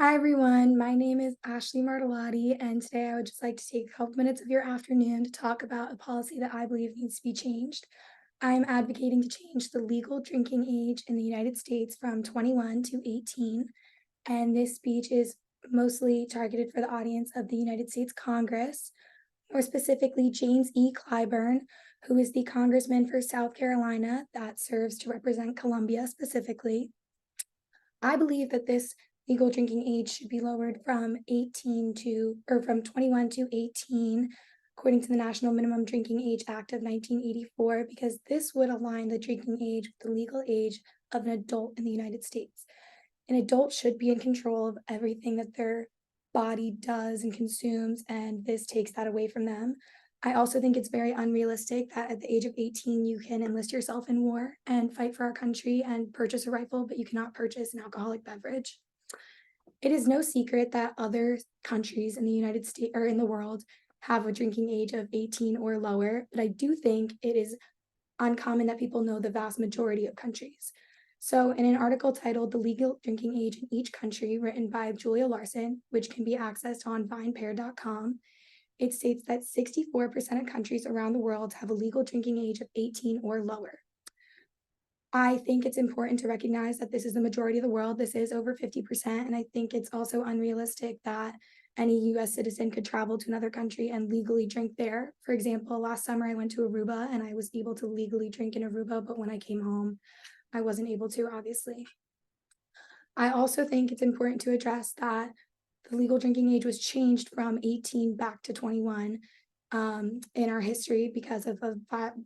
Hi everyone, my name is Ashley Martillotti, and today I would just like to take a couple minutes of your afternoon to talk about a policy that I believe needs to be changed. I am advocating to change the legal drinking age in the United States from 21 to 18, and this speech is mostly targeted for the audience of the United States Congress, more specifically James E. Clyburn, who is the congressman for South Carolina that serves to represent Columbia specifically. I believe that this legal drinking age should be lowered from 18 to, or from 21 to 18, according to the National Minimum Drinking Age Act of 1984, because this would align the drinking age with the legal age of an adult in the United States. An adult should be in control of everything that their body does and consumes, and this takes that away from them. I also think it's very unrealistic that at the age of 18, you can enlist yourself in war and fight for our country and purchase a rifle, but you cannot purchase an alcoholic beverage. It is no secret that other countries in the United States or in the world have a drinking age of 18 or lower, but I do think it is uncommon that people know the vast majority of countries. So, in an article titled The Legal Drinking Age in Each Country, written by Julia Larson, which can be accessed on vinepair.com, it states that 64% of countries around the world have a legal drinking age of 18 or lower. I think it's important to recognize that this is the majority of the world. This is over 50%. And I think it's also unrealistic that any US citizen could travel to another country and legally drink there. For example, last summer I went to Aruba and I was able to legally drink in Aruba, but when I came home, I wasn't able to, obviously. I also think it's important to address that the legal drinking age was changed from 18 back to 21 in our history because of a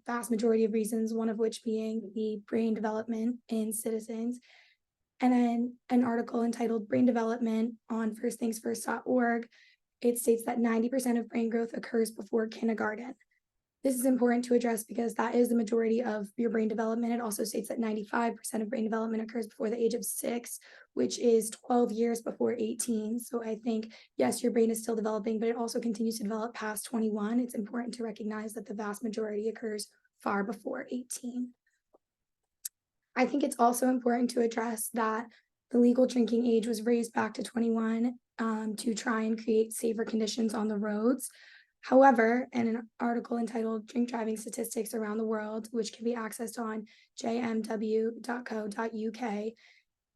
vast majority of reasons, one of which being the brain development in citizens. And then an article entitled Brain Development on firstthingsfirst.org, it states that 90% of brain growth occurs before kindergarten. This is important to address because that is the majority of your brain development. It also states that 95% of brain development occurs before the age of 6, which is 12 years before 18. So I think, yes, your brain is still developing, but it also continues to develop past 21. It's important to recognize that the vast majority occurs far before 18. I think it's also important to address that the legal drinking age was raised back to 21 to try and create safer conditions on the roads. However, in an article entitled Drink Driving Statistics Around the World, which can be accessed on jmw.co.uk,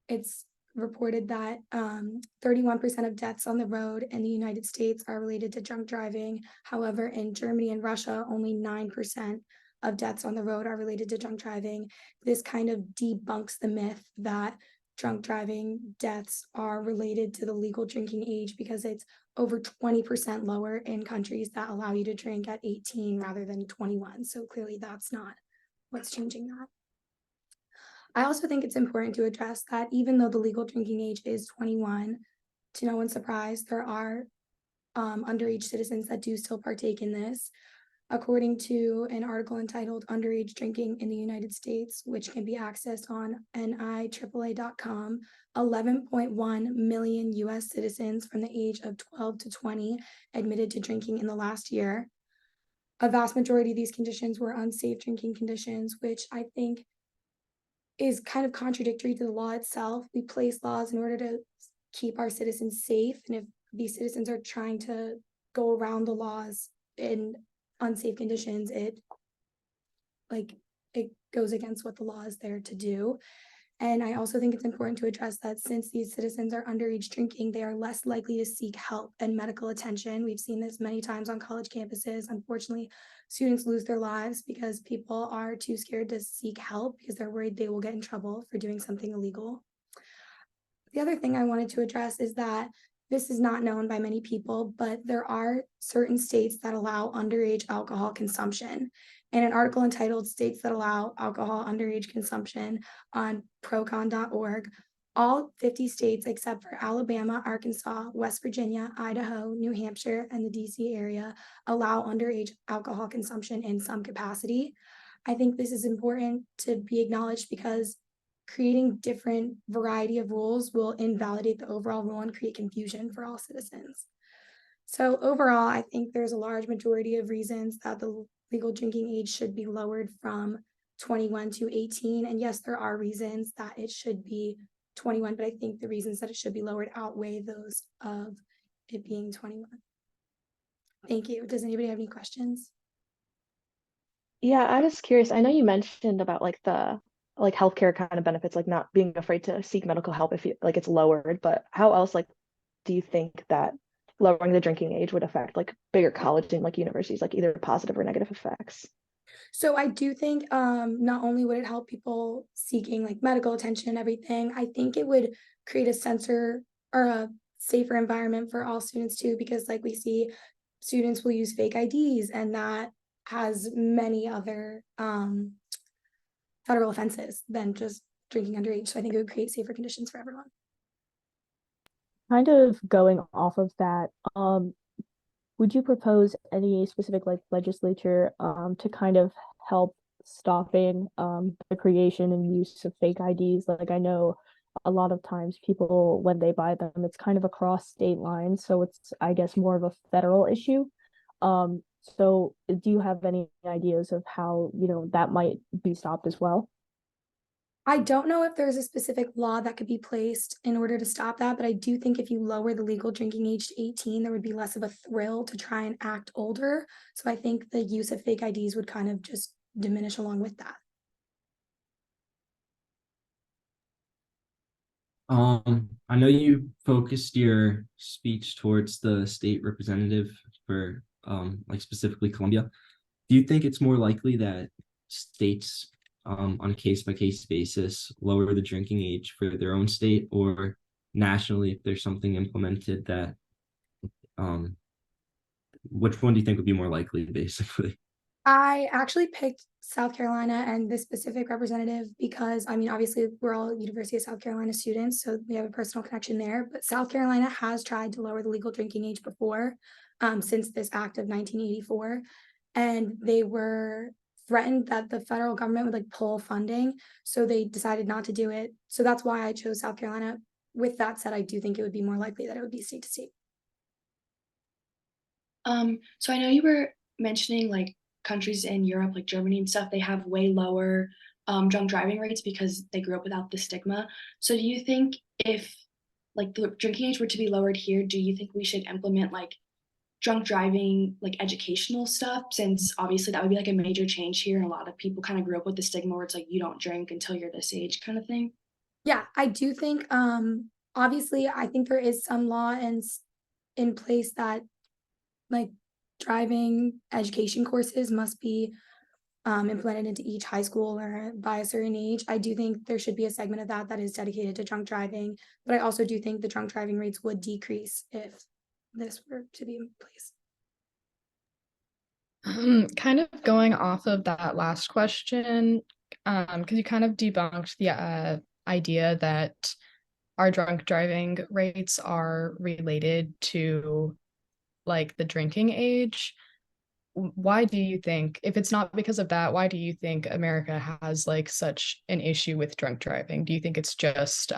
it's reported that 31% of deaths on the road in the United States are related to drunk driving. However, in Germany and Russia, only 9% of deaths on the road are related to drunk driving. This kind of debunks the myth that drunk driving deaths are related to the legal drinking age because it's over 20% lower in countries that allow you to drink at 18 rather than 21. So clearly that's not what's changing that. I also think it's important to address that even though the legal drinking age is 21, to no one's surprise, there are underage citizens that do still partake in this. According to an article entitled Underage Drinking in the United States, which can be accessed on niaaa.com, 11.1 million US citizens from the age of 12 to 20 admitted to drinking in the last year. A vast majority of these conditions were unsafe drinking conditions, which I think is kind of contradictory to the law itself. We place laws in order to keep our citizens safe. And if these citizens are trying to go around the laws in unsafe conditions, it goes against what the law is there to do. And I also think it's important to address that since these citizens are underage drinking, they are less likely to seek help and medical attention. We've seen this many times on college campuses. Unfortunately, students lose their lives because people are too scared to seek help because they're worried they will get in trouble for doing something illegal. The other thing I wanted to address is that this is not known by many people, but there are certain states that allow underage alcohol consumption. In an article entitled States That Allow Alcohol Underage Consumption on procon.org, all 50 states except for Alabama, Arkansas, West Virginia, Idaho, New Hampshire, and the DC area allow underage alcohol consumption in some capacity. I think this is important to be acknowledged because creating different variety of rules will invalidate the overall rule and create confusion for all citizens. So overall, I think there's a large majority of reasons that the legal drinking age should be lowered from 21 to 18. And yes, there are reasons that it should be 21, but I think the reasons that it should be lowered outweigh those of it being 21. Thank you. Does anybody have any questions? Yeah, I was curious. I know you mentioned about like the like healthcare kind of benefits, like not being afraid to seek medical help if you like it's lowered, but how else like do you think that lowering the drinking age would affect like bigger college and like universities, like either positive or negative effects? So I do think not only would it help people seeking like medical attention and everything, I think it would create a sensor or a safer environment for all students too, because like we see students will use fake IDs and that has many other federal offenses than just drinking underage. So I think it would create safer conditions for everyone. Kind of going off of that, would you propose any specific like legislature to kind of help stopping the creation and use of fake IDs? Like I know a lot of times people when they buy them, it's kind of across state lines, so it's I guess more of a federal issue. So do you have any ideas of how, you know, that might be stopped as well? I don't know if there's a specific law that could be placed in order to stop that, but I do think if you lower the legal drinking age to 18, there would be less of a thrill to try and act older. So I think the use of fake IDs would kind of just diminish along with that. I know you focused your speech towards the state representative for like specifically Columbia. Do you think it's more likely that states on a case by case basis lower the drinking age for their own state, or nationally if there's something implemented that um which one do you think would be more likely basically? I actually picked South Carolina and this specific representative because, I mean, obviously we're all University of South Carolina students, so we have a personal connection there. But South Carolina has tried to lower the legal drinking age before, since this act of 1984, and they were threatened that the federal government would like pull funding, so they decided not to do it. So that's why I chose South Carolina. With that said, I do think it would be more likely that it would be state to state. So I know you were mentioning like countries in Europe, like Germany and stuff, they have way lower drunk driving rates because they grew up without the stigma. So do you think if like the drinking age were to be lowered here, do you think we should implement like drunk driving, like educational stuff? Since obviously that would be like a major change here, and a lot of people kind of grew up with the stigma where it's like you don't drink until you're this age kind of thing. Yeah, I do think obviously I think there is some law in place that like driving education courses must be implemented into each high school or by a certain age. I do think there should be a segment of that that is dedicated to drunk driving, but I also do think the drunk driving rates would decrease if this were to be in place. Kind of going off of that last question, because you kind of debunked the idea that our drunk driving rates are related to like the drinking age. Why do you think, if it's not because of that, why do you think America has like such an issue with drunk driving? Do you think it's just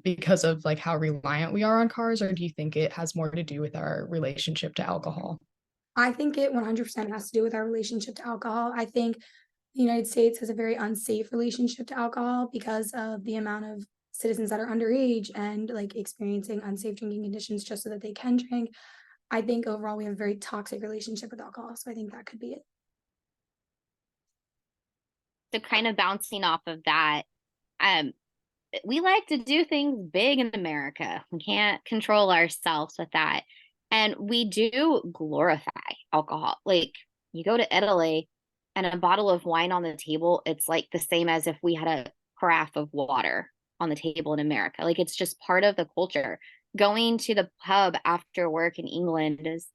because of like how reliant we are on cars, or do you think it has more to do with our relationship to alcohol? I think it 100% has to do with our relationship to alcohol. I think the United States has a very unsafe relationship to alcohol because of the amount of citizens that are underage and like experiencing unsafe drinking conditions just so that they can drink. I think overall we have a very toxic relationship with alcohol. So I think that could be it. So kind of bouncing off of that, um, we like to do things big in America. We can't control ourselves with that. And we do glorify alcohol. Like you go to Italy and a bottle of wine on the table, it's like the same as if we had a carafe of water on the table in America. Like it's just part of the culture. Going to the pub after work in England is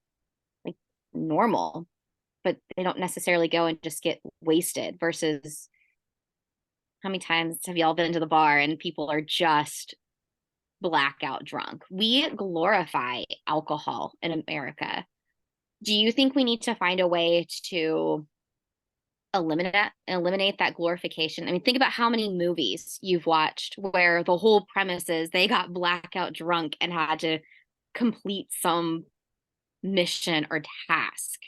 like normal, but they don't necessarily go and just get wasted versus how many times have y'all been to the bar and people are just blackout drunk? We glorify alcohol in America. Do you think we need to find a way to eliminate that glorification? I mean, think about how many movies you've watched where the whole premise is they got blackout drunk and had to complete some mission or task.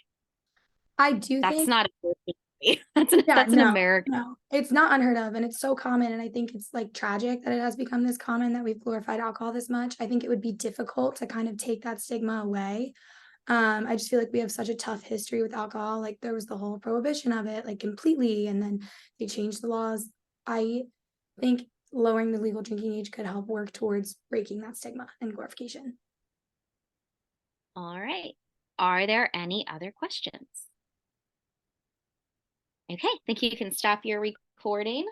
I do That's think not a glorification Martillotti. That's Yeah, an no, American. no, it's not unheard of, and it's so common, and I think it's, like, tragic that it has become this common that we've glorified alcohol this much. I think it would be difficult to kind of take that stigma away. I just feel like we have such a tough history with alcohol, like, there was the whole prohibition of it, like, completely, and then they changed the laws. I think lowering the legal drinking age could help work towards breaking that stigma and glorification. All right. Are there any other questions? Okay, think you can stop your recording.